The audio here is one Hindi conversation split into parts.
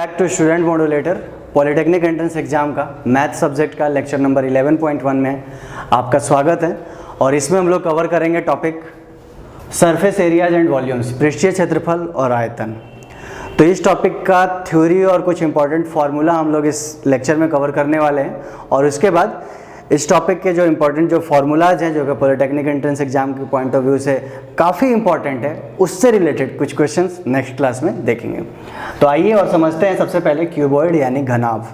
Back to student modulator polytechnic entrance exam का मैथ सब्जेक्ट का लेक्चर नंबर 11.1 में आपका स्वागत है। और इसमें हम लोग कवर करेंगे topic surface areas and volumes, पृष्ठीय क्षेत्रफल और आयतन। तो इस टॉपिक का थ्योरी और कुछ इंपॉर्टेंट फार्मूला हम लोग इस लेक्चर में कवर करने वाले हैं, और उसके बाद इस टॉपिक के जो इंपॉर्टेंट जो फार्मूलाज हैं जो कि पॉलिटेक्निक एंट्रेंस एग्जाम के पॉइंट ऑफ व्यू से काफ़ी इंपॉर्टेंट है, उससे रिलेटेड कुछ क्वेश्चंस नेक्स्ट क्लास में देखेंगे। तो आइए और समझते हैं सबसे पहले क्यूबॉइड यानी घनाभ।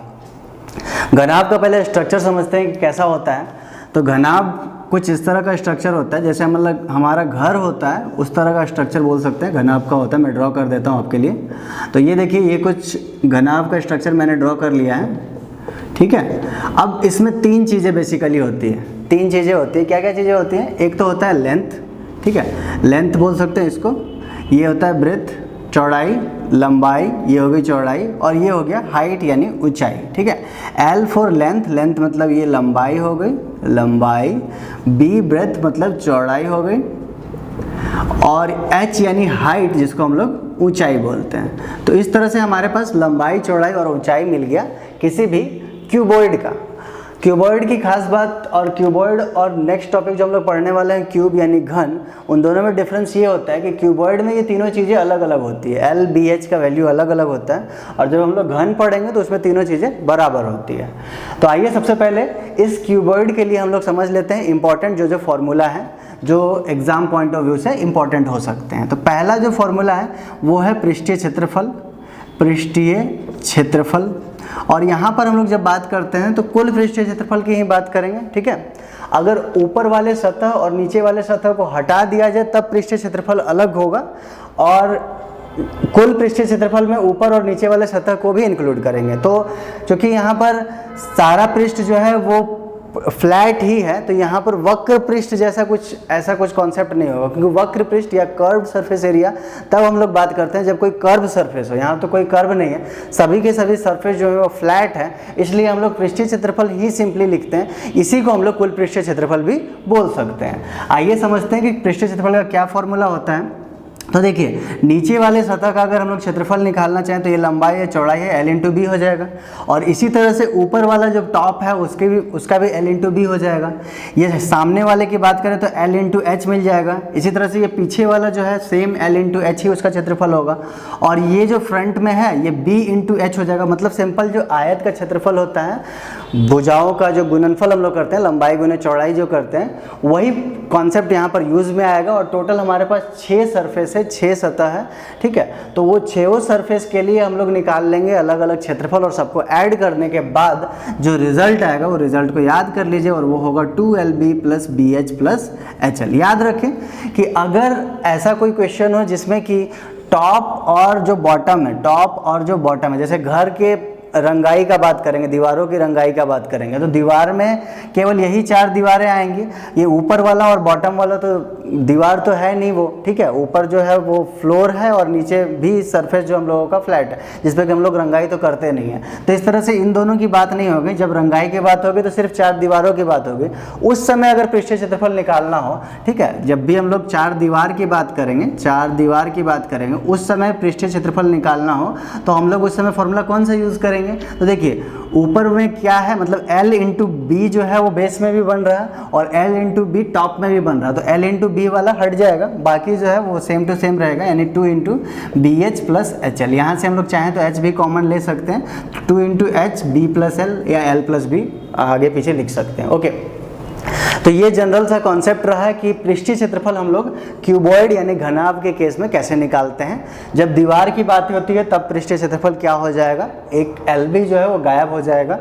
घनाभ का पहले स्ट्रक्चर समझते हैं कि कैसा होता है। तो घनाभ कुछ इस तरह का स्ट्रक्चर होता है, जैसे मतलब हमारा घर होता है उस तरह का स्ट्रक्चर बोल सकते हैं घनाभ का होता है। मैं ड्रॉ कर देता हूँ आपके लिए। तो ये देखिए, ये कुछ घनाभ का स्ट्रक्चर मैंने ड्रॉ कर लिया है, ठीक है। अब इसमें तीन चीज़ें बेसिकली होती हैं, तीन चीज़ें होती हैं। क्या क्या चीज़ें होती हैं? एक तो होता है लेंथ, ठीक है, लेंथ बोल सकते हैं इसको। ये होता है ब्रेथ, चौड़ाई, लंबाई, ये हो गई चौड़ाई, और ये हो गया हाइट यानी ऊंचाई, ठीक है। एल फॉर लेंथ, लेंथ मतलब ये लंबाई हो गई, लंबाई। बी ब्रेथ मतलब चौड़ाई हो गई, और एच यानी हाइट जिसको हम लोग ऊंचाई बोलते हैं। तो इस तरह से हमारे पास लंबाई, चौड़ाई और ऊंचाई मिल गया किसी भी क्यूबॉइड का। क्यूबॉइड की खास बात, और क्यूबॉइड और नेक्स्ट टॉपिक जो हम लोग पढ़ने वाले हैं क्यूब यानी घन, उन दोनों में डिफरेंस ये होता है कि क्यूबॉइड में ये तीनों चीज़ें अलग अलग होती है, एल बी एच का वैल्यू अलग अलग होता है, और जब हम लोग घन पढ़ेंगे तो उसमें तीनों चीज़ें बराबर होती है। तो आइए सबसे पहले इस क्यूबॉइड के लिए हम लोग समझ लेते हैं इंपॉर्टेंट जो फार्मूला है जो एग्जाम पॉइंट ऑफ व्यू से इंपॉर्टेंट हो सकते हैं। तो पहला जो फार्मूला है वो है पृष्ठीय क्षेत्रफल, पृष्ठीय क्षेत्रफल। और यहाँ पर हम लोग जब बात करते हैं तो कुल पृष्ठीय क्षेत्रफल की ही बात करेंगे, ठीक है। अगर ऊपर वाले सतह और नीचे वाले सतह को हटा दिया जाए तब पृष्ठीय क्षेत्रफल अलग होगा, और कुल पृष्ठीय क्षेत्रफल में ऊपर और नीचे वाले सतह को भी इंक्लूड करेंगे। तो क्योंकि यहाँ पर सारा पृष्ठ जो है वो फ्लैट ही है, तो यहाँ पर वक्र पृष्ठ जैसा कुछ ऐसा कुछ कॉन्सेप्ट नहीं होगा, क्योंकि वक्र पृष्ठ या कर्व सरफेस एरिया तब हम लोग बात करते हैं जब कोई कर्व सरफेस हो। यहाँ तो कोई कर्व नहीं है, सभी के सभी सरफेस जो है वो फ्लैट है, इसलिए हम लोग पृष्ठीय क्षेत्रफल ही सिंपली लिखते हैं। इसी को हम लोग कुल पृष्ठीय क्षेत्रफल भी बोल सकते हैं। आइए समझते हैं कि पृष्ठीय क्षेत्रफल का क्या फॉर्मूला होता है। तो देखिए, नीचे वाले सतह का अगर हम लोग क्षेत्रफल निकालना चाहें तो ये लंबाई है, चौड़ाई है, एल इंटू बी हो जाएगा। और इसी तरह से ऊपर वाला जो टॉप है उसका भी एल इंटू बी हो जाएगा। ये सामने वाले की बात करें तो एल इंटू एच मिल जाएगा। इसी तरह से ये पीछे वाला जो है सेम एल इंटू एच ही उसका क्षेत्रफल होगा। और ये जो फ्रंट में है ये बी इंटू एच हो जाएगा। मतलब सिंपल जो आयत का क्षेत्रफल होता है, भुजाओं का जो गुणनफल हम लोग करते हैं, लंबाई गुने चौड़ाई जो करते हैं, वही कॉन्सेप्ट यहाँ पर यूज़ में आएगा। और टोटल हमारे पास 6 सरफेस है, 6 सतह है, ठीक है। तो वो 6 सरफेस के लिए हम लोग निकाल लेंगे अलग अलग क्षेत्रफल, और सबको ऐड करने के बाद जो रिजल्ट आएगा वो रिजल्ट को याद कर लीजिए, और वो होगा 2LB plus BH plus HL। याद रखें कि अगर ऐसा कोई क्वेश्चन हो जिसमें कि टॉप और जो बॉटम है, टॉप और जो बॉटम है, जैसे घर के रंगाई का बात करेंगे, दीवारों की रंगाई का बात करेंगे, तो दीवार में केवल यही 4 दीवारें आएंगी। ये ऊपर वाला और बॉटम वाला तो दीवार तो है नहीं वो, ठीक है। ऊपर जो है वो फ्लोर है, और नीचे भी सरफेस जो हम लोगों का फ्लैट है, जिस पर कि हम लोग रंगाई तो करते नहीं है। तो इस तरह से इन दोनों की बात नहीं होगी। जब रंगाई की बात होगी तो सिर्फ 4 दीवारों की बात होगी। उस समय अगर पृष्ठीय क्षेत्रफल निकालना हो, ठीक है, जब भी हम लोग 4 दीवार की बात करेंगे, 4 दीवार की बात करेंगे, उस समय पृष्ठीय क्षेत्रफल निकालना हो तो हम लोग उस समय फॉर्मूला कौन सा यूज़ करेंगे? तो देखिए, ऊपर में क्या है, मतलब L इंटू बी जो है वो बेस में भी बन रहा है, और L इंटू बी टॉप में भी बन रहा है। तो L इंटू बी वाला हट जाएगा, बाकी जो है वो सेम टू सेम रहेगा, यानी 2 इंटू BH प्लस HL। यहाँ से हम लोग चाहें तो H भी कॉमन ले सकते हैं, 2 into H B plus L या L प्लस B आगे पीछे लिख सकते हैं, ओके। तो ये जनरल सा कॉन्सेप्ट रहा है कि पृष्ठीय क्षेत्रफल हम लोग क्यूबॉइड यानी घनाभ के केस में कैसे निकालते हैं। जब दीवार की बात होती है तब पृष्ठीय क्षेत्रफल क्या हो जाएगा, एक LB जो है वो गायब हो जाएगा।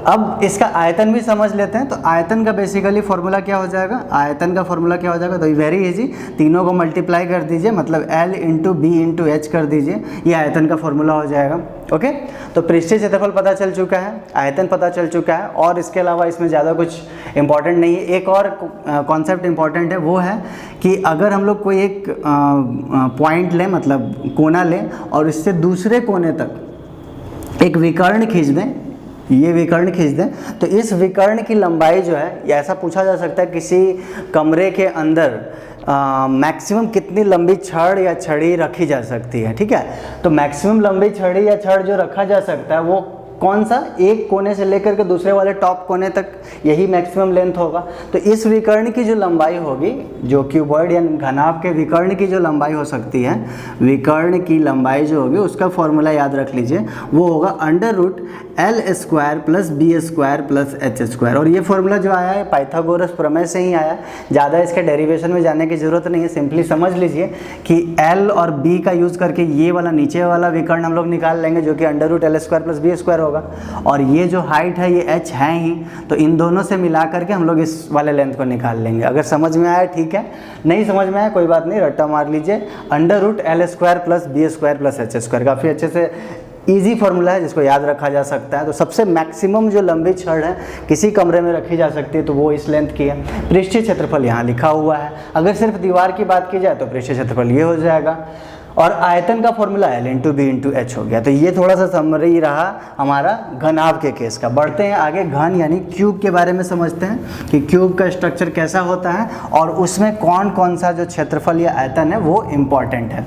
अब इसका आयतन भी समझ लेते हैं। तो आयतन का बेसिकली फॉर्मूला क्या हो जाएगा, आयतन का फॉर्मूला क्या हो जाएगा, तो वेरी इजी, तीनों को मल्टीप्लाई कर दीजिए, मतलब L into B into H कर दीजिए, ये आयतन का फॉर्मूला हो जाएगा, ओके। तो पृष्ठीय क्षेत्रफल पता चल चुका है, आयतन पता चल चुका है, और इसके अलावा इसमें ज़्यादा कुछ इंपॉर्टेंट नहीं है। एक और कॉन्सेप्ट इंपॉर्टेंट है, वो है कि अगर हम लोग कोई एक पॉइंट लें, मतलब कोना लें, और इससे दूसरे कोने तक एक विकर्ण खींच दें, ये विकर्ण खींच दें, तो इस विकर्ण की लंबाई जो है, या ऐसा पूछा जा सकता है किसी कमरे के अंदर मैक्सिमम कितनी लंबी छड़ या छड़ी रखी जा सकती है, ठीक है। तो मैक्सिमम लंबी छड़ी या छड़ जो रखा जा सकता है वो कौन सा, एक कोने से लेकर के दूसरे वाले टॉप कोने तक, यही मैक्सिमम लेंथ होगा। तो इस विकर्ण की जो लंबाई होगी, जो क्यूबॉइड या घनाभ के विकर्ण की जो लंबाई हो सकती है, विकर्ण की लंबाई जो होगी उसका फॉर्मूला याद रख लीजिए, वो होगा √L² + B² + H²। और ये फॉर्मूला जो आया है पाइथागोरस प्रमेय से ही आया, ज़्यादा इसके डेरिवेशन में जाने की ज़रूरत नहीं है। सिंपली समझ लीजिए कि L और B का यूज़ करके ये वाला नीचे वाला विकर्ण हम लोग निकाल लेंगे, जो कि √L² + B² होगा। और ये जो हाइट है ये h है ही, तो इन दोनों से मिला करके हम लोग इस वाले लेंथ को निकाल लेंगे। अगर समझ में आया ठीक है, नहीं समझ में आया कोई बात नहीं, रट्टा मार लीजिए। √L² + B² + H², काफ़ी अच्छे से इजी फार्मूला है जिसको याद रखा जा सकता है। तो सबसे मैक्सिमम जो लंबी छड़ है किसी कमरे में रखी जा सकती है तो वो इस लेंथ की है। पृष्ठीय क्षेत्रफल यहाँ लिखा हुआ है। अगर सिर्फ दीवार की बात की जाए तो पृष्ठीय क्षेत्रफल ये हो जाएगा, और आयतन का फॉर्मूला L × B × H हो गया। तो ये थोड़ा सा समरी रहा हमारा घनाभ के केस का। बढ़ते हैं आगे, घन यानी क्यूब के बारे में समझते हैं कि क्यूब का स्ट्रक्चर कैसा होता है और उसमें कौन कौन सा जो क्षेत्रफल या आयतन है वो इम्पॉर्टेंट है।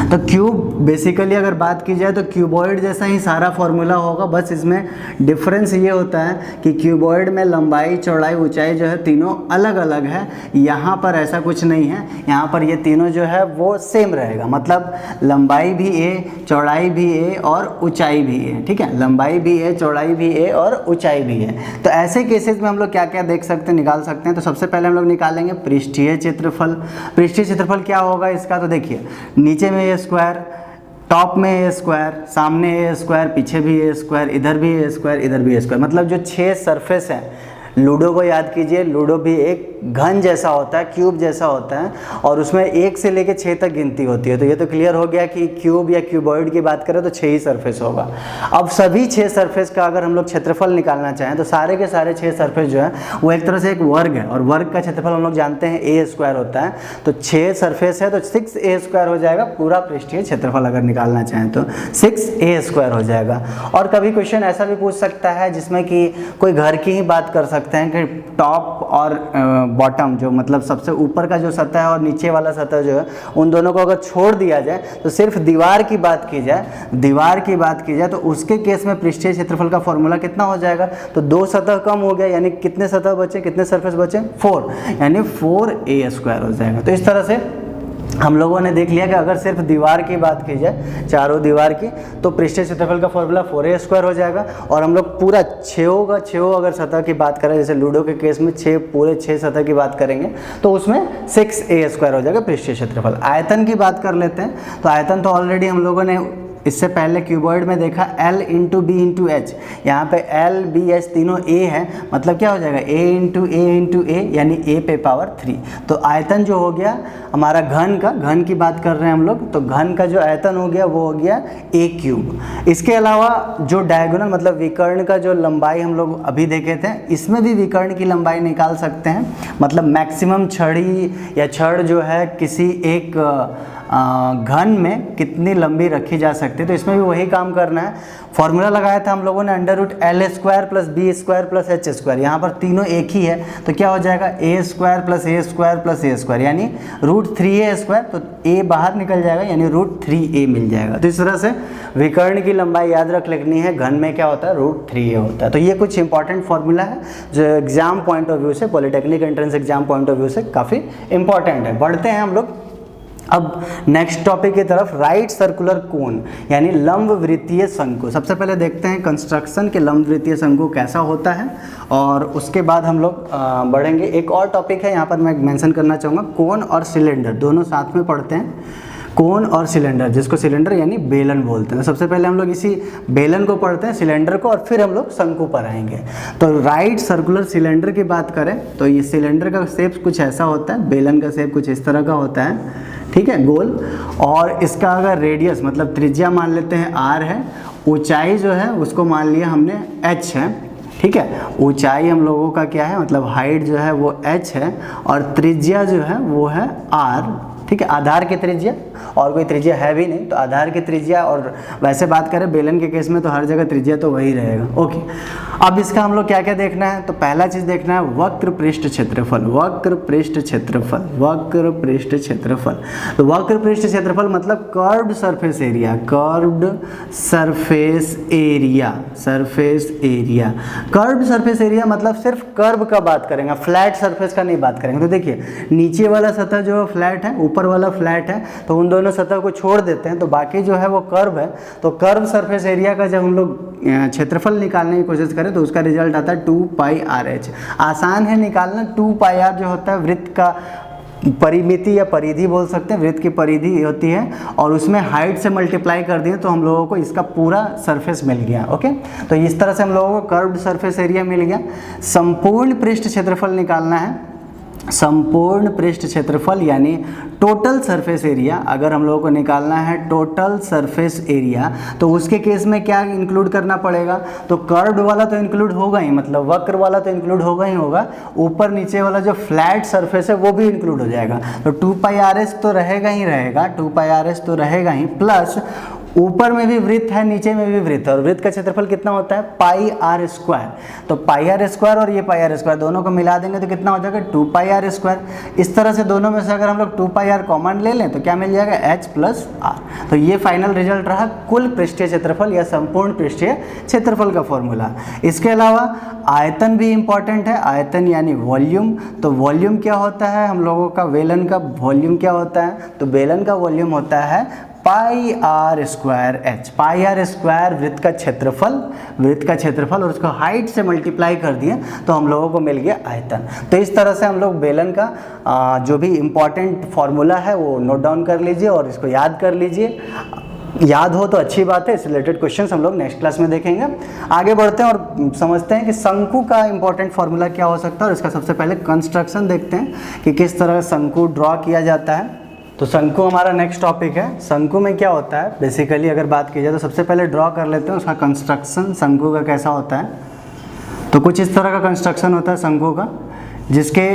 तो क्यूब बेसिकली अगर बात की जाए तो क्यूबॉइड जैसा ही सारा फॉर्मूला होगा, बस इसमें डिफरेंस ये होता है कि क्यूबॉइड में लंबाई चौड़ाई ऊंचाई जो है तीनों अलग अलग है। यहाँ पर ऐसा कुछ नहीं है, यहाँ पर ये तीनों जो है वो सेम रहेगा, मतलब लंबाई भी a, चौड़ाई भी a और ऊंचाई भी a, ठीक है। लंबाई भी a, चौड़ाई भी a और ऊंचाई भी a। तो ऐसे केसेस में हम लोग क्या क्या देख सकते हैं, निकाल सकते हैं। तो सबसे पहले हम लोग निकालेंगे पृष्ठीय क्षेत्रफल। पृष्ठीय क्षेत्रफल क्या होगा इसका, तो देखिए नीचे में A², टॉप में A², सामने A², पीछे भी A², इधर भी A², इधर भी A², मतलब जो 6 सरफेस हैं। लूडो को याद कीजिए, लूडो भी एक घन जैसा होता है, क्यूब जैसा होता है, और उसमें 1 से लेकर 6 तक गिनती होती है। तो ये तो क्लियर हो गया कि क्यूब या क्यूबॉइड की बात करें तो 6 ही सरफेस होगा। अब सभी 6 सरफेस का अगर हम लोग क्षेत्रफल निकालना चाहें तो सारे के सारे 6 सरफेस जो है वो एक तरह से एक वर्ग है, और वर्ग का क्षेत्रफल हम लोग जानते हैं A² होता है। तो 6 सरफेस है तो 6A² हो जाएगा। पूरा पृष्ठीय क्षेत्रफल अगर निकालना चाहें तो 6A² हो जाएगा। और कभी क्वेश्चन ऐसा भी पूछ सकता है जिसमें कि कोई घर की ही बात कर सकते हैं कि टॉप और बॉटम, जो मतलब सबसे ऊपर का जो सतह है और नीचे वाला सतह जो है, उन दोनों को अगर छोड़ दिया जाए तो सिर्फ दीवार की बात की जाए, तो उसके केस में पृष्ठीय क्षेत्रफल का फॉर्मूला कितना हो जाएगा, तो 2 सतह कम हो गया, यानी कितने सतह बचे, कितने सरफेस बचे, 4, यानी 4A² हो जाएगा। तो इस तरह से हम लोगों ने देख लिया कि अगर सिर्फ दीवार की बात की जाए, चारों दीवार की, तो पृष्ठीय क्षेत्रफल का फॉर्मूला 4A² हो जाएगा। और हम लोग पूरा 6 अगर सतह की बात करें, जैसे लूडो के केस में पूरे 6 सतह की बात करेंगे तो उसमें 6A² हो जाएगा पृष्ठीय क्षेत्रफल। आयतन की बात कर लेते हैं। तो आयतन तो ऑलरेडी हम लोगों ने इससे पहले क्यूबॉइड में देखा, L × B × H। यहाँ पे L, B, H तीनों A है, मतलब क्या हो जाएगा A × A, यानी A पे पावर 3। तो आयतन जो हो गया हमारा घन की बात कर रहे हैं हम लोग, तो घन का जो आयतन हो गया वो हो गया A³। इसके अलावा जो डायगोनल मतलब विकर्ण का जो लंबाई हम लोग अभी देखे थे, इसमें भी विकर्ण की लंबाई निकाल सकते हैं। मतलब मैक्सिमम छड़ी या छड़ जो है किसी एक घन में कितनी लंबी रखी जा सकती है, तो इसमें भी वही काम करना है। फॉर्मूला लगाया था हम लोगों ने √L² + B² + H²। यहाँ पर तीनों एक ही है तो क्या हो जाएगा A² + A² यानी √3A²। तो A बाहर निकल जाएगा यानी √3A मिल जाएगा। तो इस तरह से विकर्ण की लंबाई याद रख लेनी है। घन में क्या होता है, √3A होता है। तो ये कुछ इंपॉर्टेंट फॉर्मूला है जो एग्जाम पॉइंट ऑफ व्यू से, polytechnic entrance exam point of view से काफ़ी इंपॉर्टेंट है। बढ़ते हैं हम लोग अब नेक्स्ट टॉपिक की तरफ, राइट सर्कुलर कोन यानी लंब वृत्तीय शंकु। सबसे पहले देखते हैं कंस्ट्रक्शन के लंब वृत्तीय शंकु कैसा होता है, और उसके बाद हम लोग बढ़ेंगे। एक और टॉपिक है यहाँ पर मैं मेंशन करना चाहूँगा, कोन और सिलेंडर, दोनों साथ में पढ़ते हैं। कोन और सिलेंडर, जिसको सिलेंडर यानी बेलन बोलते हैं। सबसे पहले हम लोग इसी बेलन को पढ़ते हैं, सिलेंडर को, और फिर हम लोग शंकु पर आएंगे। तो राइट सर्कुलर सिलेंडर की बात करें तो ये सिलेंडर का शेप कुछ ऐसा होता है, बेलन का शेप कुछ इस तरह का होता है, ठीक है, गोल। और इसका अगर रेडियस मतलब त्रिज्या मान लेते हैं r है, ऊंचाई जो है उसको मान लिया हमने h है, ठीक है। ऊंचाई हम लोगों का क्या है, मतलब हाइट जो है वो h है, और त्रिज्या जो है वो है r, ठीक है, आधार की त्रिज्या, और कोई त्रिज्या है भी नहीं, तो आधार की त्रिज्या। और वैसे बात करें बेलन के केस में तो हर जगह त्रिज्या तो वही रहेगा। ओके, अब इसका हम लोग क्या क्या देखना है, तो पहला चीज़ देखना है वक्र पृष्ठ क्षेत्रफल। वक्र पृष्ठ क्षेत्रफल, वक्र पृष्ठ क्षेत्रफल। तो वक्र पृष्ठ क्षेत्रफल मतलब curved surface area, curved surface area, surface area. Curved surface area मतलब सिर्फ कर्व का बात करेंगे, फ्लैट सरफेस का नहीं बात करेंगे। तो देखिए नीचे वाला सतह जो फ्लैट है, ऊपर वाला फ्लैट है, तो उन दोनों सतह को छोड़ देते हैं, तो बाकी जो है वो कर्व है। तो कर्व सरफेस एरिया का जब हम लोग क्षेत्रफल निकालने की कोशिश करें तो उसका रिजल्ट आता है 2πr/h। आसान है निकालना। 2πr जो होता है वृत्त का परिमिति या परिधि बोल सकते हैं, वृत्त की परिधि होती है, और उसमें हाइट से मल्टीप्लाई कर दिए तो हम लोगों को इसका पूरा सरफेस मिल गया। ओके, तो इस तरह से हम लोगों को कर्व्ड सरफेस एरिया मिल गया। संपूर्ण पृष्ठ क्षेत्रफल निकालना है, संपूर्ण पृष्ठ क्षेत्रफल यानी टोटल सरफेस एरिया। अगर हम लोगों को निकालना है टोटल सरफेस एरिया, तो उसके केस में क्या इंक्लूड करना पड़ेगा, तो कर्व्ड वाला तो इंक्लूड होगा ही, मतलब वक्र वाला तो इंक्लूड होगा ही होगा, ऊपर नीचे वाला जो फ्लैट सरफेस है वो भी इंक्लूड हो जाएगा। तो 2πrs तो रहेगा ही रहेगा, 2πrs तो रहेगा ही, प्लस ऊपर में भी वृत्त है, नीचे में भी वृत्त है, और वृत्त का क्षेत्रफल कितना होता है πr²। तो πr² और ये πr² दोनों को मिला देंगे तो कितना हो जाएगा 2πr²। इस तरह से दोनों में से अगर हम लोग 2πr कॉमन ले लें तो क्या मिल जाएगा h+r। तो ये फाइनल रिजल्ट रहा कुल पृष्ठीय क्षेत्रफल या संपूर्ण पृष्ठीय क्षेत्रफल का फॉर्मूला। इसके अलावा आयतन भी इंपॉर्टेंट है, आयतन यानी वॉल्यूम। तो वॉल्यूम क्या होता है हम लोगों का, बेलन का वॉल्यूम क्या होता है, तो बेलन का वॉल्यूम होता है πr²h। πr² वृत्त का क्षेत्रफल, वृत्त का क्षेत्रफल, और उसको हाइट से मल्टीप्लाई कर दिए तो हम लोगों को मिल गया आयतन। तो इस तरह से हम लोग बेलन का जो भी इम्पॉर्टेंट फार्मूला है वो नोट डाउन कर लीजिए और इसको याद कर लीजिए। याद हो तो अच्छी बात है, इस रिलेटेड क्वेश्चंस हम लोग नेक्स्ट क्लास में देखेंगे। आगे बढ़ते हैं और समझते हैं कि शंकु का इंपॉर्टेंट फार्मूला क्या हो सकता है, और इसका सबसे पहले कंस्ट्रक्शन देखते हैं कि किस तरह शंकु ड्रॉ किया जाता है। तो शंकु हमारा नेक्स्ट टॉपिक है। शंकु में क्या होता है बेसिकली अगर बात की जाए तो सबसे पहले ड्रॉ कर लेते हैं उसका कंस्ट्रक्शन शंकु का कैसा होता है। तो कुछ इस तरह का कंस्ट्रक्शन होता है शंकु का, जिसके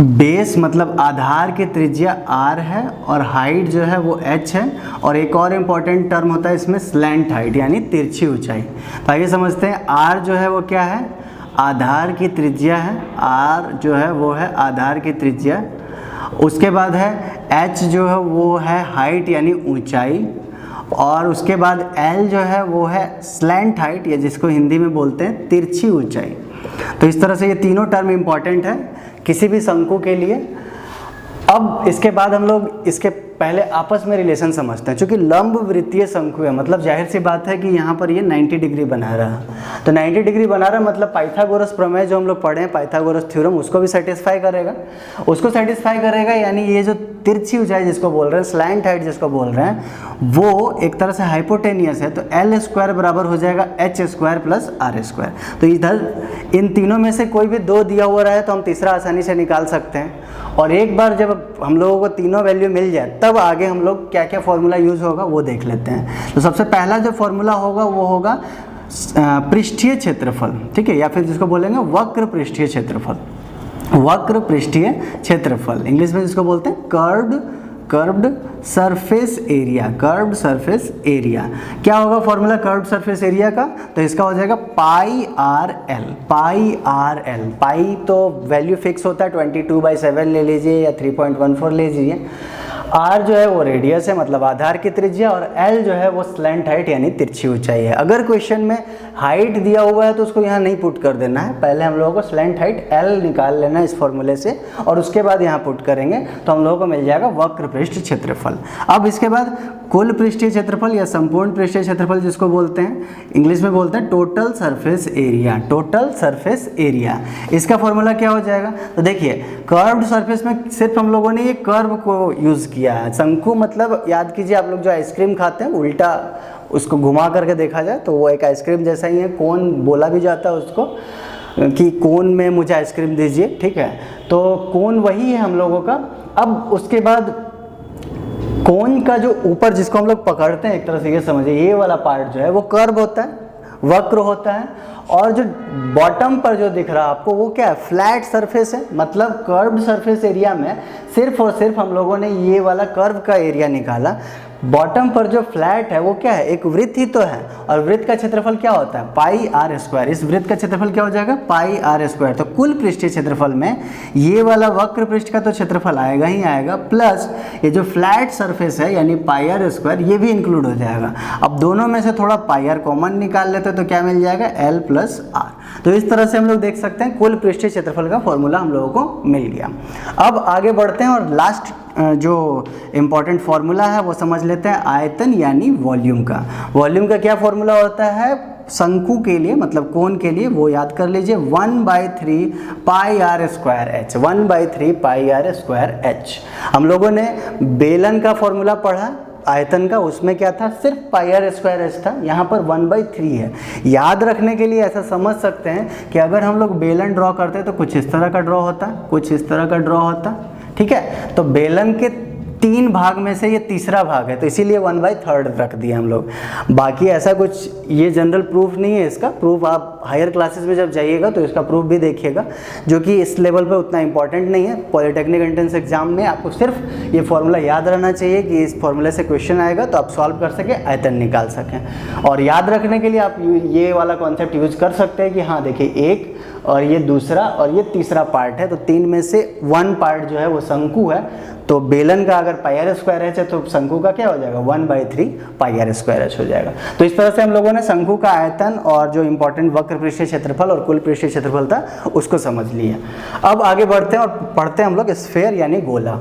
बेस मतलब आधार की त्रिज्या r है और हाइट जो है वो h है, और एक और इम्पॉर्टेंट टर्म होता है इसमें स्लैंट हाइट यानी तिरछी ऊंचाई। तो आइए समझते हैं r जो है वो क्या है, आधार की त्रिज्या है, r जो है वो है आधार की त्रिज्या। उसके बाद है h जो है वो है हाइट यानी ऊंचाई, और उसके बाद l जो है वो है स्लैंट हाइट या जिसको हिंदी में बोलते हैं तिरछी ऊंचाई। तो इस तरह से ये तीनों टर्म इंपॉर्टेंट है किसी भी शंकु के लिए। अब इसके बाद हम लोग इसके पहले आपस में रिलेशन समझते हैं। चूँकि लंब वृत्तीय शंकु है मतलब जाहिर सी बात है कि यहाँ पर ये 90 डिग्री बना रहा है। तो 90 डिग्री बना रहा है मतलब पाइथागोरस प्रमेय जो हम लोग पढ़े हैं, पाइथागोरस थ्योरम, उसको भी सेटिस्फाई करेगा। उसको सेटिस्फाई करेगा यानी ये जो तिरछी ऊंचाई जिसको बोल रहे हैं, स्लैंट हाइट जिसको बोल रहे हैं, वो एक तरह से हाइपोटेनियस है। तो l² बराबर हो जाएगा h² प्लस r²। तो इधर इन तीनों में से कोई भी दो दिया हुआ रहा है तो हम तीसरा आसानी से निकाल सकते हैं। और एक बार जब हम लोगों को तीनों वैल्यू मिल जाए तब आगे हम लोग क्या क्या फॉर्मूला यूज़ होगा वो देख लेते हैं। तो सबसे पहला जो फॉर्मूला होगा वो होगा पृष्ठीय क्षेत्रफल, ठीक है, या फिर जिसको बोलेंगे वक्र पृष्ठीय क्षेत्रफल। वक्र पृष्ठीय क्षेत्रफल इंग्लिश में जिसको बोलते हैं curved surface area, curved surface area. क्या होगा फॉर्मूला कर्व्ड सरफेस एरिया का, तो इसका हो जाएगा πrl। πrl पाई तो वैल्यू फिक्स होता है 22/7 ले लीजिए या 3.14 ले लीजिए। r जो है वो रेडियस है मतलब आधार की त्रिज्या, और l जो है वो स्लैंट हाइट यानी तिरछी ऊंचाई है। अगर क्वेश्चन में हाइट दिया हुआ है तो उसको यहाँ नहीं पुट कर देना है, पहले हम लोगों को स्लैंट हाइट l निकाल लेना है इस फॉर्मूले से, और उसके बाद यहाँ पुट करेंगे तो हम लोगों को मिल जाएगा वक्र पृष्ठ क्षेत्रफल। अब इसके बाद कुल पृष्ठीय क्षेत्रफल या संपूर्ण पृष्ठीय क्षेत्रफल जिसको बोलते हैं, इंग्लिश में बोलते हैं total surface area. Total surface area इसका फॉर्मूला क्या हो जाएगा, तो देखिए कर्व्ड सरफेस में सिर्फ हम लोगों ने ये कर्व को यूज़ किया है। शंकु मतलब याद कीजिए आप लोग जो आइसक्रीम खाते हैं उल्टा उसको घुमा करके देखा जाए तो वो एक आइसक्रीम जैसा ही है। कोन बोला भी जाता है उसको कि कोन में मुझे आइसक्रीम दीजिए, ठीक है, तो कोन वही है हम लोगों का। अब उसके बाद कोन का जो ऊपर जिसको हम लोग पकड़ते हैं एक तरह से ये समझिए ये वाला पार्ट जो है वो कर्व होता है, वक्र होता है, और जो बॉटम पर जो दिख रहा है आपको वो क्या है, फ्लैट सरफेस है। मतलब कर्व्ड सरफेस एरिया में सिर्फ और सिर्फ हम लोगों ने ये वाला कर्व का एरिया निकाला। बॉटम पर जो फ्लैट है वो क्या है, एक वृत्त ही तो है, और वृत्त का क्षेत्रफल क्या होता है, पाई आर स्क्वायर। इस वृत्त का क्षेत्रफल क्या हो जाएगा, पाई आर स्क्वायर। तो कुल पृष्ठीय क्षेत्रफल में ये वाला वक्र पृष्ठ का तो क्षेत्रफल आएगा ही आएगा, प्लस ये जो फ्लैट सरफेस है यानी पाई आर स्क्वायर ये भी इंक्लूड हो जाएगा। अब दोनों में से थोड़ा पाई आर कॉमन निकाल लेते तो क्या मिल जाएगा, एल प्लस आर। तो इस तरह से हम लोग देख सकते हैं कुल पृष्ठीय क्षेत्रफल का फॉर्मूला हम लोगों को मिल गया। अब आगे बढ़ते हैं और लास्ट जो इम्पॉर्टेंट फार्मूला है वो समझ लेते हैं, आयतन यानी वॉल्यूम का। वॉल्यूम का क्या फार्मूला होता है शंकु के लिए, मतलब कोण के लिए, वो याद कर लीजिए, 1/3 pi are square h. 1/3 pi are square h. हम लोगों ने बेलन का फॉर्मूला पढ़ा आयतन का, उसमें क्या था, सिर्फ पाई आर स्क्वायर एच था। यहाँ पर 1/3 है। याद रखने के लिए ऐसा समझ सकते हैं कि अगर हम लोग बेलन ड्रॉ करते हैं तो कुछ इस तरह का ड्रॉ होता, कुछ इस तरह का ड्रॉ होता, ठीक है। तो बेलन के 3 भाग में से ये तीसरा भाग है, तो इसीलिए 1/3 रख दिए हम लोग। बाकी ऐसा कुछ ये जनरल प्रूफ नहीं है, इसका प्रूफ आप हायर क्लासेस में जब जाइएगा तो इसका प्रूफ भी देखिएगा, जो कि इस लेवल पे उतना इंपॉर्टेंट नहीं है। पॉलिटेक्निक एंट्रेंस एग्जाम में आपको सिर्फ ये फॉर्मूला याद रहना चाहिए कि इस फॉर्मूले से क्वेश्चन आएगा तो आप सॉल्व कर सकें, आयतन निकाल सकें। और याद रखने के लिए आप ये वाला कॉन्सेप्ट यूज कर सकते हैं कि हाँ देखिए, एक और ये दूसरा और ये तीसरा पार्ट है, तो 3 में से 1 पार्ट जो है वो शंकु है। तो बेलन का अगर पाई आर स्क्वायर एच है तो शंकु का क्या हो जाएगा, 1/3 पाई आर स्क्वायर एच हो जाएगा। तो इस तरह से हम लोगों ने शंकु का आयतन और जो इंपॉर्टेंट वक्र पृष्ठीय क्षेत्रफल और कुल पृष्ठीय क्षेत्रफल था उसको समझ लिया। अब आगे बढ़ते हैं और पढ़ते हैं हम लोग स्फीयर यानी गोला।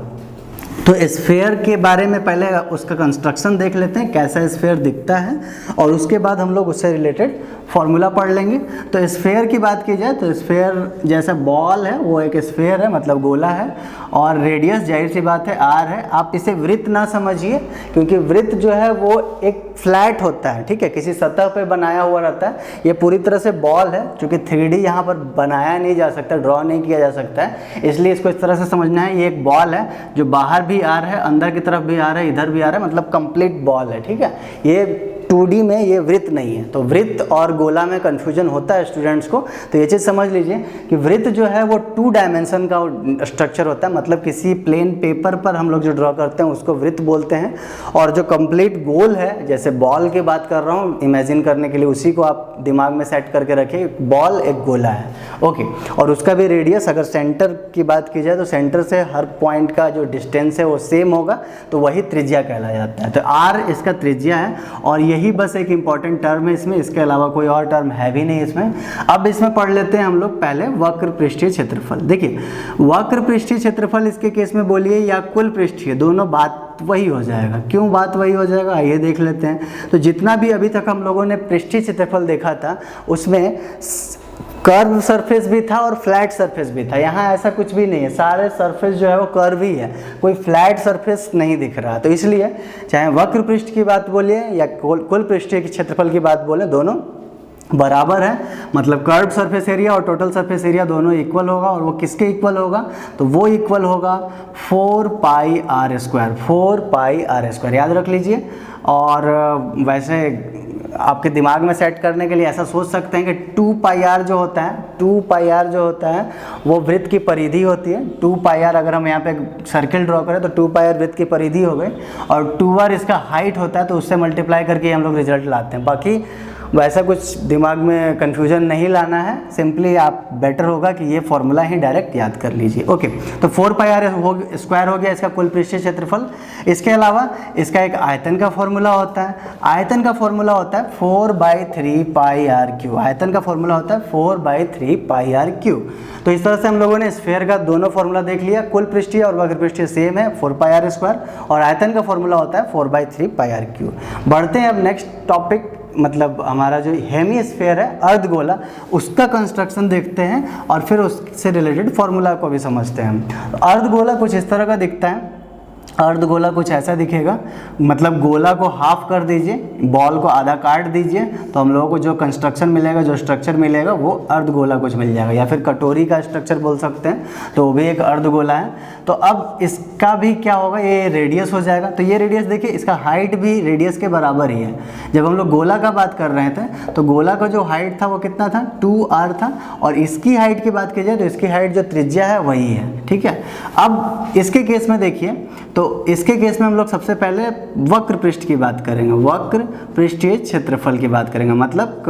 तो स्फीयर के बारे में पहले उसका कंस्ट्रक्शन देख लेते हैं, कैसा स्फीयर दिखता है, और उसके बाद हम लोग उससे रिलेटेड फॉर्मूला पढ़ लेंगे। तो स्फीयर की बात की जाए तो स्फीयर जैसा बॉल है वो एक स्फीयर है, मतलब गोला है, और रेडियस जाहिर सी बात है आर है। आप इसे वृत्त ना समझिए, क्योंकि वृत्त जो है वो एक फ्लैट होता है, ठीक है, किसी सतह पे बनाया हुआ रहता है। ये पूरी तरह से बॉल है, क्योंकि 3D यहाँ पर बनाया नहीं जा सकता, ड्रॉ नहीं किया जा सकता है, इसलिए इसको इस तरह से समझना है। ये एक बॉल है जो बाहर भी आ रहा है, अंदर की तरफ भी आ रहा है, इधर भी आ रहा है, मतलब कंप्लीट बॉल है, ठीक है। ये 2D में ये वृत्त नहीं है। तो वृत्त और गोला में कन्फ्यूजन होता है स्टूडेंट्स को, तो ये चीज़ समझ लीजिए कि वृत्त जो है वो 2 डायमेंशन का स्ट्रक्चर होता है, मतलब किसी प्लेन पेपर पर हम लोग जो ड्रॉ करते हैं उसको वृत्त बोलते हैं। और जो कंप्लीट गोल है, जैसे बॉल की बात कर रहा हूँ इमेजिन करने के लिए, उसी को आप दिमाग में सेट करके रखिए, बॉल एक गोला है, ओके। और उसका भी रेडियस, अगर सेंटर की बात की जाए तो सेंटर से हर पॉइंट का जो डिस्टेंस है वो सेम होगा, तो वही त्रिज्या कहला जाता है। तो आर इसका त्रिज्या है, और यही बस एक इंपॉर्टेंट टर्म है इसमें, इसके अलावा कोई और टर्म है भी नहीं इसमें। अब इसमें पढ़ लेते हैं हम लोग पहले वक्र पृष्ठीय क्षेत्रफल। देखिए, वक्र पृष्ठीय क्षेत्रफल इसके केस में बोलिए या कुल पृष्ठीय, दोनों बात वही हो जाएगा। क्यों बात वही हो जाएगा, आइए देख लेते हैं। तो जितना भी अभी तक हम लोगों ने पृष्ठीय क्षेत्रफल देखा था उसमें कर्व सरफेस भी था और फ्लैट सरफेस भी था। यहाँ ऐसा कुछ भी नहीं है, सारे सरफेस जो है वो कर्व ही है, कोई फ्लैट सरफेस नहीं दिख रहा। तो इसलिए चाहे वक्र पृष्ठ की बात बोलिए या कुल पृष्ठीय क्षेत्रफल की बात बोले, दोनों बराबर है। मतलब कर्व्ड सरफेस एरिया और टोटल सरफेस एरिया दोनों इक्वल होगा, और वो किसके इक्वल होगा, तो वो इक्वल होगा 4 pi are square. 4 pi are square याद रख लीजिए। और वैसे आपके दिमाग में सेट करने के लिए ऐसा सोच सकते हैं कि 2 पाई आर जो होता है, 2 पाई आर जो होता है वो वृत्त की परिधि होती है। 2 पाई आर, अगर हम यहाँ पे सर्किल ड्रॉ करें तो 2 पाई आर वृत्त की परिधि हो गई, और 2 आर इसका हाइट होता है, तो उससे मल्टीप्लाई करके हम लोग रिजल्ट लाते हैं। बाकी वैसा कुछ दिमाग में कन्फ्यूजन नहीं लाना है, सिंपली आप बेटर होगा कि ये फॉर्मूला ही डायरेक्ट याद कर लीजिए, ओके। तो 4 पाई आर स्क्वायर हो गया इसका कुल पृष्ठीय क्षेत्रफल। इसके अलावा इसका एक आयतन का फॉर्मूला होता है। आयतन का फॉर्मूला होता है 4/3 पाई आर क्यू। आयतन का फॉर्मूला होता है 4/3 पाई आर क्यू। तो इस तरह से हम लोगों ने स्फीयर का दोनों फॉर्मूला देख लिया। कुल पृष्ठीय और वक्र पृष्ठीय सेम है, 4 पाई आर स्क्वायर, और आयतन का फॉर्मूला होता है 4/3 पाई आर क्यू। बढ़ते हैं अब नेक्स्ट टॉपिक, मतलब हमारा जो हेमीस्फीयर है, अर्धगोला, उसका कंस्ट्रक्शन देखते हैं और फिर उससे रिलेटेड फॉर्मूला को भी समझते हैं। अर्धगोला कुछ इस तरह का दिखता है। अर्धगोला कुछ ऐसा दिखेगा, मतलब गोला को हाफ कर दीजिए, बॉल को आधा काट दीजिए, तो हम लोगों को जो कंस्ट्रक्शन मिलेगा, जो स्ट्रक्चर मिलेगा वो अर्धगोला कुछ मिल जाएगा, या फिर कटोरी का स्ट्रक्चर बोल सकते हैं, तो वो भी एक अर्धगोला है। तो अब इसका भी क्या होगा, ये रेडियस हो जाएगा। तो ये रेडियस देखिए, इसका हाइट भी रेडियस के बराबर ही है। जब हम लोग गोला का बात कर रहे थे तो गोला का जो हाइट था वो कितना था, 2r था, और इसकी हाइट की बात की जाए तो इसकी हाइट जो त्रिज्या है वही है, ठीक है। अब इसके केस में देखिए, तो इसके केस में हम लोग सबसे पहले वक्र पृष्ठ की बात करेंगे, वक्र पृष्ठीय क्षेत्रफल की बात करेंगे, मतलब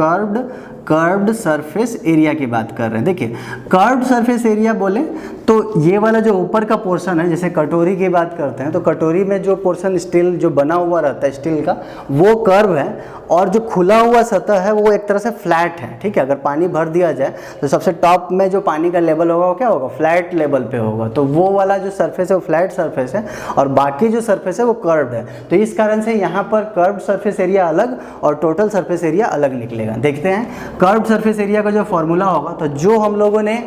कर्व्ड सरफेस एरिया की बात कर रहे हैं। देखिए कर्व्ड सरफेस एरिया बोले तो ये वाला जो ऊपर का पोर्शन है, जैसे कटोरी की बात करते हैं तो कटोरी में जो पोर्शन स्टील जो बना हुआ रहता है स्टील का, वो कर्व है, और जो खुला हुआ सतह है वो एक तरह से फ्लैट है, ठीक है। अगर पानी भर दिया जाए तो सबसे टॉप में जो पानी का लेवल होगा वो क्या होगा, फ्लैट लेवल पे होगा। तो वो वाला जो सरफेस है वो फ्लैट सरफेस है, और बाकी जो सरफेस है वो कर्व्ड है। तो इस कारण से यहाँ पर कर्व्ड सरफेस एरिया अलग और टोटल सरफेस एरिया अलग निकलेगा। देखते हैं कर्व्ड सरफेस एरिया का जो फॉर्मूला होगा, तो जो हम लोगों ने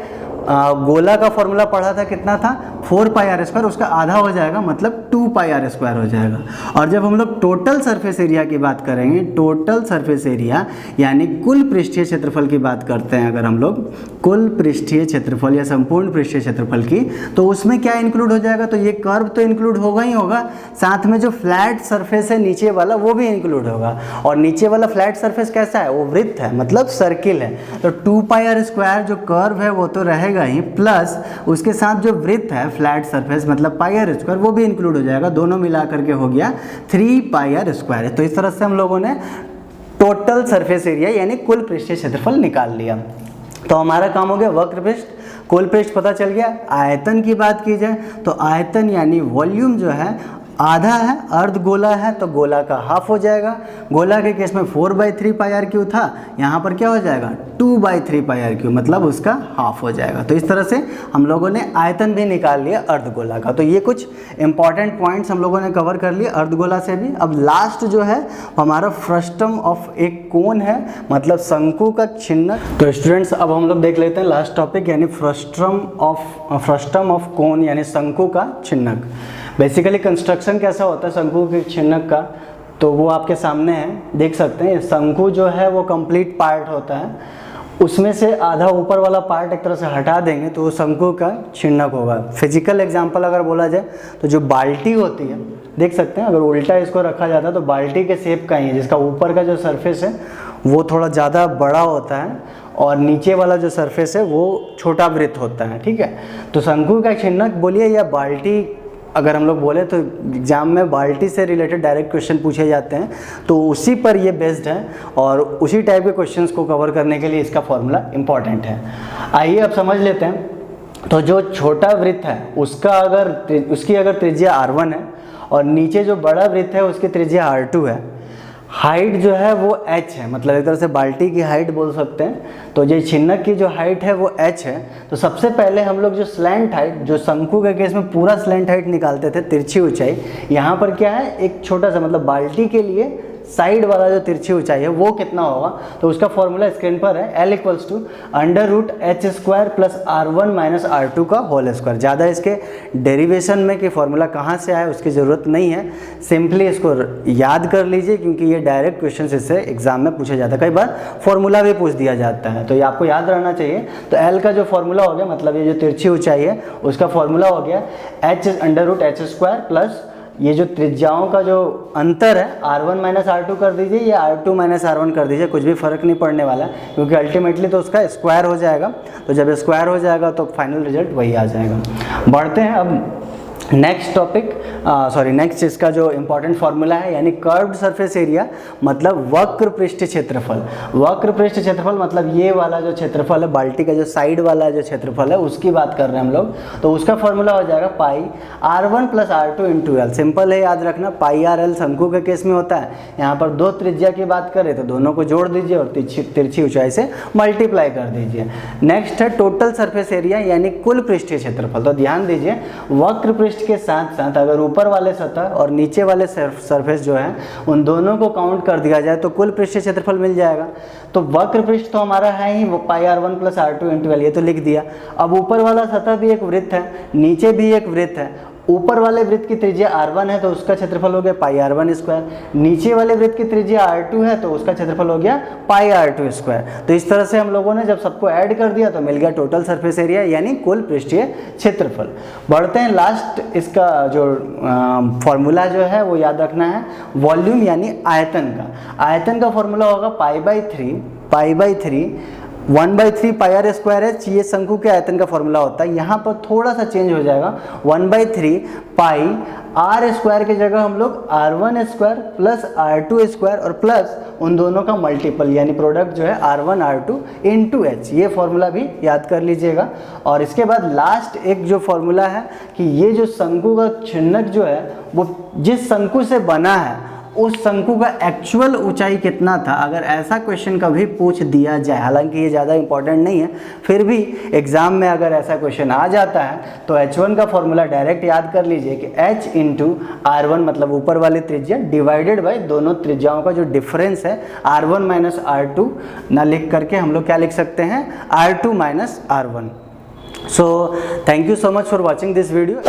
गोला का फॉर्मूला पढ़ा था कितना था, 4πr², उसका आधा हो जाएगा, मतलब 2πr² हो जाएगा। और जब हम लोग टोटल सरफेस एरिया की बात करेंगे, टोटल सरफेस एरिया यानी कुल पृष्ठीय क्षेत्रफल की बात करते हैं, अगर हम लोग कुल पृष्ठीय क्षेत्रफल या संपूर्ण पृष्ठीय क्षेत्रफल की, तो उसमें क्या इंक्लूड हो जाएगा, तो ये कर्व तो इंक्लूड होगा ही होगा, साथ में जो फ्लैट सरफेस है नीचे वाला वो भी इंक्लूड होगा। और नीचे वाला फ्लैट सरफेस कैसा है, वो वृत्त है, मतलब सर्किल है। तो 2πr² जो कर्व है वो तो रहेगा ही, प्लस उसके साथ जो वृत्त है फ्लैट सरफेस मतलब πr², वो भी इंक्लूड हो जाएगा, दोनों मिला करके हो गया 3πr²। तो इस तरह से हम लोगों ने टोटल सरफेस एरिया यानी कुल पृष्ठीय क्षेत्रफल निकाल लिया। तो हमारा काम हो गया वक्र पृष्ठ, कुल पृष्ठ पता चल गया। आयतन की बात की जाए तो आयतन यानी वॉल्यूम जो है आधा है, अर्ध गोला है तो गोला का हाफ हो जाएगा। गोला के केस में 4/3πr³ था, यहाँ पर क्या हो जाएगा 2/3πr³, मतलब उसका हाफ हो जाएगा। तो इस तरह से हम लोगों ने आयतन भी निकाल लिया अर्धगोला का। तो ये कुछ इंपॉर्टेंट पॉइंट्स हम लोगों ने कवर कर लिए अर्धगोला से भी। अब लास्ट जो है हमारा फ्रस्टम ऑफ एक कोन है, मतलब शंकु का छिन्नक। तो स्टूडेंट्स अब हम लोग देख लेते हैं लास्ट टॉपिक, यानी फ्रस्टम ऑफ कोन यानी शंकु का छिन्नक। बेसिकली कंस्ट्रक्शन कैसा होता है शंकु के छिन्नक का, तो वो आपके सामने है, देख सकते हैं। शंकु जो है वो कंप्लीट पार्ट होता है, उसमें से आधा ऊपर वाला पार्ट एक तरह से हटा देंगे तो वो शंकु का छिन्नक होगा। फिजिकल एग्जांपल अगर बोला जाए तो जो बाल्टी होती है, देख सकते हैं, अगर उल्टा इसको रखा जाता है तो बाल्टी के शेप का ही है, जिसका ऊपर का जो सरफेस है वो थोड़ा ज़्यादा बड़ा होता है और नीचे वाला जो सरफेस है वो छोटा वृत्त होता है, ठीक है। तो शंकु का छिन्नक बोलिए या बाल्टी, अगर हम लोग बोले तो एग्जाम में बाल्टी से रिलेटेड डायरेक्ट क्वेश्चन पूछे जाते हैं, तो उसी पर ये बेस्ड है और उसी टाइप के क्वेश्चंस को कवर करने के लिए इसका फॉर्मूला इंपॉर्टेंट है। आइए अब समझ लेते हैं। तो जो छोटा वृत्त है उसकी अगर त्रिज्या r1 है और नीचे जो बड़ा वृत्त है उसकी त्रिज्या r2 है, हाइट जो है वो h है, मतलब एक तरह से बाल्टी की हाइट बोल सकते हैं। तो जो छिन्नक की जो हाइट है वो h है। तो सबसे पहले हम लोग जो स्लैंट हाइट, जो शंकु के केस में पूरा स्लैंट हाइट निकालते थे, तिरछी ऊंचाई, यहाँ पर क्या है एक छोटा सा, मतलब बाल्टी के लिए साइड वाला जो तिरछी ऊंचाई है वो कितना होगा, तो उसका फॉर्मूला स्क्रीन पर है, L = √h² + r1 - r2 का होल स्क्वायर। ज़्यादा इसके डेरिवेशन में कि फॉर्मूला कहाँ से आया उसकी ज़रूरत नहीं है, सिंपली इसको याद कर लीजिए, क्योंकि ये डायरेक्ट क्वेश्चन इससे एग्जाम में पूछा जाता है, कई बार फॉर्मूला भी पूछ दिया जाता है, तो ये आपको याद रहना चाहिए। तो L का जो फॉर्मूला हो गया, मतलब ये जो तिरछी ऊंचाई है उसका फॉर्मूला हो गया h √h² प्लस ये जो त्रिज्याओं का जो अंतर है r1 - r2 कर दीजिए या r2 - r1 कर दीजिए, कुछ भी फर्क नहीं पड़ने वाला, क्योंकि अल्टीमेटली तो उसका स्क्वायर हो जाएगा। तो जब स्क्वायर हो जाएगा तो फाइनल रिजल्ट वही आ जाएगा। बढ़ते हैं अब नेक्स्ट टॉपिक, नेक्स्ट इसका जो इंपॉर्टेंट फार्मूला है, यानी कर्व्ड सरफेस एरिया मतलब वक्र पृष्ठ क्षेत्रफल। वक्र पृष्ठ क्षेत्रफल मतलब ये वाला जो क्षेत्रफल है, बाल्टी का जो साइड वाला जो क्षेत्रफल है उसकी बात कर रहे हैं हम लोग। तो उसका फॉर्मूला हो जाएगा पाई r1 + r2 × l। सिंपल है, याद रखना, पाई r l शंकु के केस में होता है। यहाँ पर दो त्रिज्या की बात करें तो दोनों को जोड़ दीजिए और तिरछी ऊंचाई से मल्टीप्लाई कर दीजिए। नेक्स्ट है टोटल सरफेस एरिया यानी कुल पृष्ठीय क्षेत्रफल। तो ध्यान दीजिए, वक्र पृष्ठ के साथ साथ अगर ऊपर वाले सतह और नीचे वाले सरफेस जो है उन दोनों को काउंट कर दिया जाए तो कुल पृष्ठीय क्षेत्रफल मिल जाएगा। तो वक्र पृष्ठ तो हमारा है ही, वो पाई r1 + r2 × l, ये तो लिख दिया। अब ऊपर वाला सतह भी एक वृत्त है, नीचे भी एक वृत्त है, ऊपर वाले वृत्त की त्रिज्या r1 है तो उसका क्षेत्रफल हो गया पाई r1 स्क्वायर, नीचे वाले वृत्त की त्रिज्या r2 है तो उसका क्षेत्रफल हो गया पाई r2 स्क्वायर। तो इस तरह से हम लोगों ने जब सबको ऐड कर दिया तो मिल गया टोटल सरफेस एरिया यानी कुल पृष्ठीय क्षेत्रफल। बढ़ते हैं लास्ट, इसका जो फॉर्मूला जो है वो याद रखना है, वॉल्यूम यानी आयतन का। आयतन का फॉर्मूला होगा pi by three 1/3 pi are square है, ये शंकु के आयतन का फॉर्मूला होता है। यहाँ पर थोड़ा सा चेंज हो जाएगा, 1/3 पाई आर स्क्वायर की जगह हम लोग r1 square plus r2 square और प्लस उन दोनों का मल्टीपल यानी प्रोडक्ट जो है r1 r2 इंटू एच, ये फॉर्मूला भी याद कर लीजिएगा। और इसके बाद लास्ट एक जो फॉर्मूला है कि ये जो शंकु का छिन्नक जो है वो जिस शंकु से बना है उस शंकु का एक्चुअल ऊंचाई कितना था, अगर ऐसा क्वेश्चन कभी पूछ दिया जाए, हालांकि ये ज़्यादा इंपॉर्टेंट नहीं है, फिर भी एग्जाम में अगर ऐसा क्वेश्चन आ जाता है तो h1 का फॉर्मूला डायरेक्ट याद कर लीजिए कि h इंटू r1 मतलब ऊपर वाली त्रिज्या डिवाइडेड बाय दोनों त्रिज्याओं का जो डिफरेंस है r1 माइनस r2 ना लिख करके हम लोग क्या लिख सकते हैं r2 minus r1। So thank you so much for watching this video.